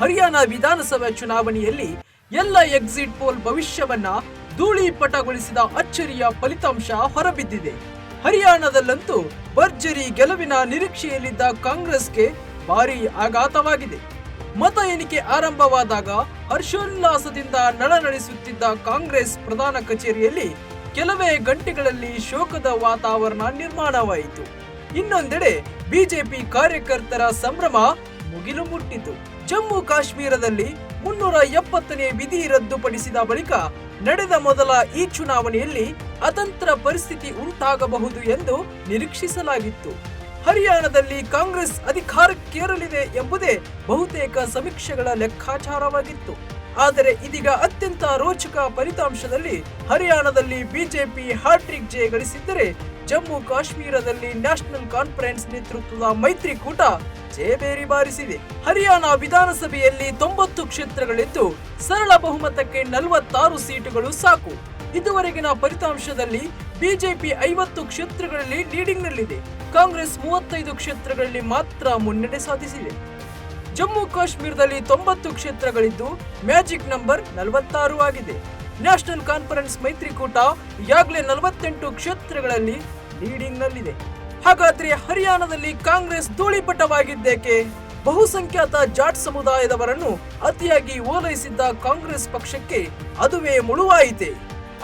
ಹರಿಯಾಣ ವಿಧಾನಸಭೆ ಚುನಾವಣೆಯಲ್ಲಿ ಎಲ್ಲ ಎಕ್ಸಿಟ್ ಪೋಲ್ ಭವಿಷ್ಯವನ್ನ ಧೂಳೀಪಟಗೊಳಿಸಿದ ಅಚ್ಚರಿಯ ಫಲಿತಾಂಶ ಹೊರಬಿದ್ದಿದೆ. ಹರಿಯಾಣದಲ್ಲಂತೂ ಭರ್ಜರಿ ಗೆಲುವಿನ ನಿರೀಕ್ಷೆಯಲ್ಲಿದ್ದ ಕಾಂಗ್ರೆಸ್ಗೆ ಭಾರೀ ಆಘಾತವಾಗಿದೆ. ಮತ ಎಣಿಕೆ ಆರಂಭವಾದಾಗ ಹರ್ಷೋಲ್ಲಾಸದಿಂದ ನಳನಳಿಸುತ್ತಿದ್ದ ಕಾಂಗ್ರೆಸ್ ಪ್ರಧಾನ ಕಚೇರಿಯಲ್ಲಿ ಕೆಲವೇ ಗಂಟೆಗಳಲ್ಲಿ ಶೋಕದ ವಾತಾವರಣ ನಿರ್ಮಾಣವಾಯಿತು. ಇನ್ನೊಂದೆಡೆ ಬಿಜೆಪಿ ಕಾರ್ಯಕರ್ತರ ಸಂಭ್ರಮ ಮುಗಿಲು ಮುಟ್ಟಿತು. ಜಮ್ಮು ಕಾಶ್ಮೀರದಲ್ಲಿ 370ನೇ ವಿಧಿ ರದ್ದುಪಡಿಸಿದ ಬಳಿಕ ನಡೆದ ಮೊದಲ ಈ ಚುನಾವಣೆಯಲ್ಲಿ ಅತಂತ್ರ ಪರಿಸ್ಥಿತಿ ಉಂಟಾಗಬಹುದು ಎಂದು ನಿರೀಕ್ಷಿಸಲಾಗಿತ್ತು. ಹರಿಯಾಣದಲ್ಲಿ ಕಾಂಗ್ರೆಸ್ ಅಧಿಕಾರಕ್ಕೇರಲಿದೆ ಎಂಬುದೇ ಬಹುತೇಕ ಸಮೀಕ್ಷೆಗಳ ಲೆಕ್ಕಾಚಾರವಾಗಿತ್ತು. ಆದರೆ ಇದೀಗ ಅತ್ಯಂತ ರೋಚಕ ಫಲಿತಾಂಶದಲ್ಲಿ ಹರಿಯಾಣದಲ್ಲಿ ಬಿಜೆಪಿ ಹ್ಯಾಟ್ರಿಕ್ ಜಯ ಗಳಿಸಿದ್ದರೆ, ಜಮ್ಮು ಕಾಶ್ಮೀರದಲ್ಲಿ ನ್ಯಾಷನಲ್ ಕಾನ್ಫರೆನ್ಸ್ ನೇತೃತ್ವದ ಮೈತ್ರಿಕೂಟ ಜಯಬೇರಿ ಬಾರಿಸಿದೆ. ಹರಿಯಾಣ ವಿಧಾನಸಭೆಯಲ್ಲಿ 90 ಕ್ಷೇತ್ರಗಳಿದ್ದು ಸರಳ ಬಹುಮತಕ್ಕೆ 46 ಸೀಟುಗಳು ಸಾಕು. ಇದುವರೆಗಿನ ಫಲಿತಾಂಶದಲ್ಲಿ ಬಿಜೆಪಿ 50 ಕ್ಷೇತ್ರಗಳಲ್ಲಿ ಲೀಡಿಂಗ್ನಲ್ಲಿದೆ. ಕಾಂಗ್ರೆಸ್ 35 ಕ್ಷೇತ್ರಗಳಲ್ಲಿ ಮಾತ್ರ ಮುನ್ನಡೆ ಸಾಧಿಸಿದೆ. ಜಮ್ಮು ಕಾಶ್ಮೀರದಲ್ಲಿ 90 ಕ್ಷೇತ್ರಗಳಿದ್ದು ಮ್ಯಾಜಿಕ್ ನಂಬರ್ 46 ಆಗಿದೆ. ನ್ಯಾಷನಲ್ ಕಾನ್ಫರೆನ್ಸ್ ಮೈತ್ರಿಕೂಟ ಈಗಾಗಲೇ 48 ಕ್ಷೇತ್ರಗಳಲ್ಲಿ ಲೀಡಿಂಗ್ನಲ್ಲಿದೆ. ಹಾಗಾದ್ರೆ ಹರಿಯಾಣದಲ್ಲಿ ಕಾಂಗ್ರೆಸ್ ಧೂಳಿಪಟವಾಗಿದ್ದೇಕೆ? ಬಹುಸಂಖ್ಯಾತ ಜಾಟ್ ಸಮುದಾಯದವರನ್ನು ಅತಿಯಾಗಿ ಓಲೈಸಿದ್ದ ಕಾಂಗ್ರೆಸ್ ಪಕ್ಷಕ್ಕೆ ಅದುವೇ ಮುಳುವಾಯಿತೆ?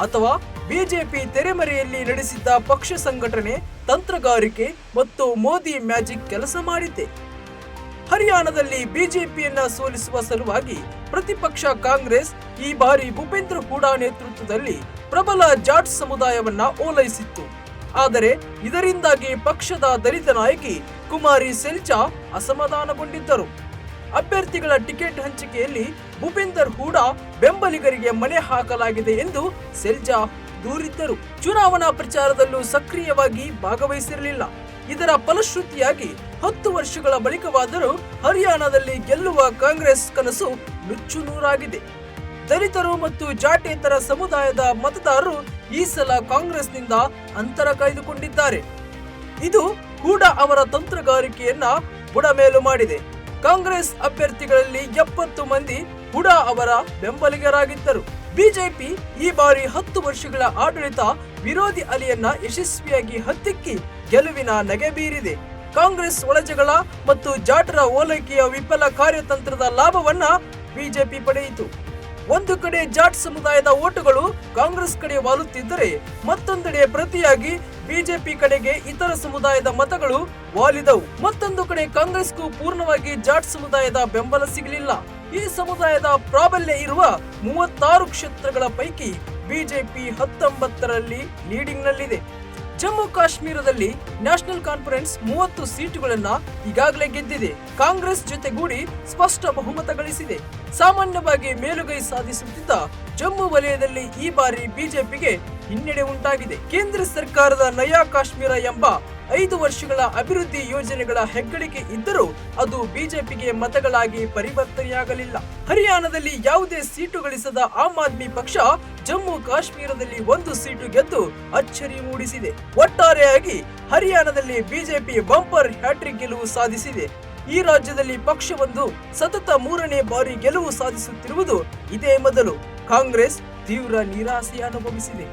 ಅಥವಾ ಬಿಜೆಪಿ ತೆರೆಮರೆಯಲ್ಲಿ ನಡೆಸಿದ್ದ ಪಕ್ಷ ಸಂಘಟನೆ, ತಂತ್ರಗಾರಿಕೆ ಮತ್ತು ಮೋದಿ ಮ್ಯಾಜಿಕ್ ಕೆಲಸ ಮಾಡಿದೆ? ಹರಿಯಾಣದಲ್ಲಿ ಬಿಜೆಪಿಯನ್ನ ಸೋಲಿಸುವ ಸಲುವಾಗಿ ಪ್ರತಿಪಕ್ಷ ಕಾಂಗ್ರೆಸ್ ಈ ಬಾರಿ ಭೂಪೇಂದ್ರ ಹೂಡಾ ನೇತೃತ್ವದಲ್ಲಿ ಪ್ರಬಲ ಜಾಟ್ ಸಮುದಾಯವನ್ನ ಓಲೈಸಿತ್ತು. ಆದರೆ ಇದರಿಂದಾಗಿ ಪಕ್ಷದ ದಲಿತ ನಾಯಕಿ ಕುಮಾರಿ ಸೆಲ್ಜಾ ಅಸಮಾಧಾನಗೊಂಡಿದ್ದರು. ಅಭ್ಯರ್ಥಿಗಳ ಟಿಕೆಟ್ ಹಂಚಿಕೆಯಲ್ಲಿ ಭೂಪೇಂದರ್ ಹೂಡಾ ಬೆಂಬಲಿಗರಿಗೆ ಮಣೆ ಹಾಕಲಾಗಿದೆ ಎಂದು ಸೆಲ್ಜಾ ದೂರಿದ್ದರು. ಚುನಾವಣಾ ಪ್ರಚಾರದಲ್ಲೂ ಸಕ್ರಿಯವಾಗಿ ಭಾಗವಹಿಸಿರಲಿಲ್ಲ. ಇದರ ಫಲಶ್ರುತಿಯಾಗಿ 10 ವರ್ಷಗಳ ಬಳಿಕವಾದರೂ ಹರಿಯಾಣದಲ್ಲಿ ಗೆಲ್ಲುವ ಕಾಂಗ್ರೆಸ್ ಕನಸು ನುಚ್ಚು ನೂರಾಗಿದೆ. ದಲಿತರು ಮತ್ತು ಜಾಟೇತರ ಸಮುದಾಯದ ಮತದಾರರು ಈ ಸಲ ಕಾಂಗ್ರೆಸ್ನಿಂದ ಅಂತರ ಕಾಯ್ದುಕೊಂಡಿದ್ದಾರೆ. ಇದು ಹೂಡಾ ಅವರ ತಂತ್ರಗಾರಿಕೆಯನ್ನ ಬುಡಮೇಲು ಮಾಡಿದೆ. ಕಾಂಗ್ರೆಸ್ ಅಭ್ಯರ್ಥಿಗಳಲ್ಲಿ 70 ಮಂದಿ ಹೂಡಾ ಅವರ ಬೆಂಬಲಿಗರಾಗಿದ್ದರು. ಬಿಜೆಪಿ ಈ ಬಾರಿ 10 ವರ್ಷಗಳ ಆಡಳಿತ ವಿರೋಧಿ ಅಲೆಯನ್ನ ಯಶಸ್ವಿಯಾಗಿ ಹತ್ತಿಕ್ಕಿ ಗೆಲುವಿನ ನಗೆ ಬೀರಿದೆ. ಕಾಂಗ್ರೆಸ್ ಒಳಜಗಳ ಮತ್ತು ಜಾಟರ ಓಲೈಕೆಯ ವಿಫಲ ಕಾರ್ಯತಂತ್ರದ ಲಾಭವನ್ನ ಬಿಜೆಪಿ ಪಡೆಯಿತು. ಒಂದು ಕಡೆ ಜಾಟ್ ಸಮುದಾಯದ ಓಟುಗಳು ಕಾಂಗ್ರೆಸ್ ಕಡೆ ವಾಲುತ್ತಿದ್ದರೆ, ಮತ್ತೊಂದೆಡೆ ಪ್ರತಿಯಾಗಿ ಬಿಜೆಪಿ ಕಡೆಗೆ ಇತರ ಸಮುದಾಯದ ಮತಗಳು ವಾಲಿದವು. ಮತ್ತೊಂದು ಕಡೆ ಕಾಂಗ್ರೆಸ್ಗೂ ಪೂರ್ಣವಾಗಿ ಜಾಟ್ ಸಮುದಾಯದ ಬೆಂಬಲ ಸಿಗಲಿಲ್ಲ. ಈ ಸಮುದಾಯದ ಪ್ರಾಬಲ್ಯ ಇರುವ 36 ಕ್ಷೇತ್ರಗಳ ಪೈಕಿ ಬಿಜೆಪಿ 19ರಲ್ಲಿ ಲೀಡಿಂಗ್ನಲ್ಲಿದೆ. ಜಮ್ಮು ಕಾಶ್ಮೀರದಲ್ಲಿ ನ್ಯಾಷನಲ್ ಕಾನ್ಫರೆನ್ಸ್ 30 ಸೀಟುಗಳನ್ನ ಈಗಾಗಲೇ ಗೆದ್ದಿದೆ. ಕಾಂಗ್ರೆಸ್ ಜೊತೆಗೂಡಿ ಸ್ಪಷ್ಟ ಬಹುಮತ ಗಳಿಸಿದೆ. ಸಾಮಾನ್ಯವಾಗಿ ಮೇಲುಗೈ ಸಾಧಿಸುತ್ತಿದ್ದ ಜಮ್ಮು ವಲಯದಲ್ಲಿ ಈ ಬಾರಿ ಬಿಜೆಪಿಗೆ ಹಿನ್ನಡೆ ಉಂಟಾಗಿದೆ. ಕೇಂದ್ರ ಸರ್ಕಾರದ ನಯಾ ಕಾಶ್ಮೀರ ಎಂಬ 5 ವರ್ಷಗಳ ಅಭಿವೃದ್ಧಿ ಯೋಜನೆಗಳ ಹೆಗ್ಗಳಿಕೆ ಇದ್ದರೂ ಅದು ಬಿಜೆಪಿಗೆ ಮತಗಳಾಗಿ ಪರಿವರ್ತನೆಯಾಗಲಿಲ್ಲ. ಹರಿಯಾಣದಲ್ಲಿ ಯಾವುದೇ ಸೀಟು ಗಳಿಸದ ಆಮ್ ಆದ್ಮಿ ಪಕ್ಷ ಜಮ್ಮು ಕಾಶ್ಮೀರದಲ್ಲಿ 1 ಸೀಟು ಗೆದ್ದು ಅಚ್ಚರಿ ಮೂಡಿಸಿದೆ. ಒಟ್ಟಾರೆಯಾಗಿ ಹರಿಯಾಣದಲ್ಲಿ ಬಿಜೆಪಿ ಬಂಪರ್ ಹ್ಯಾಟ್ರಿಕ್ ಗೆಲುವು ಸಾಧಿಸಿದೆ. ಈ ರಾಜ್ಯದಲ್ಲಿ ಪಕ್ಷವೊಂದು ಸತತ 3ನೇ ಬಾರಿ ಗೆಲುವು ಸಾಧಿಸುತ್ತಿರುವುದು ಇದೇ ಮೊದಲು. ಕಾಂಗ್ರೆಸ್ ತೀವ್ರ ನಿರಾಸೆ ಅನುಭವಿಸಿದೆ.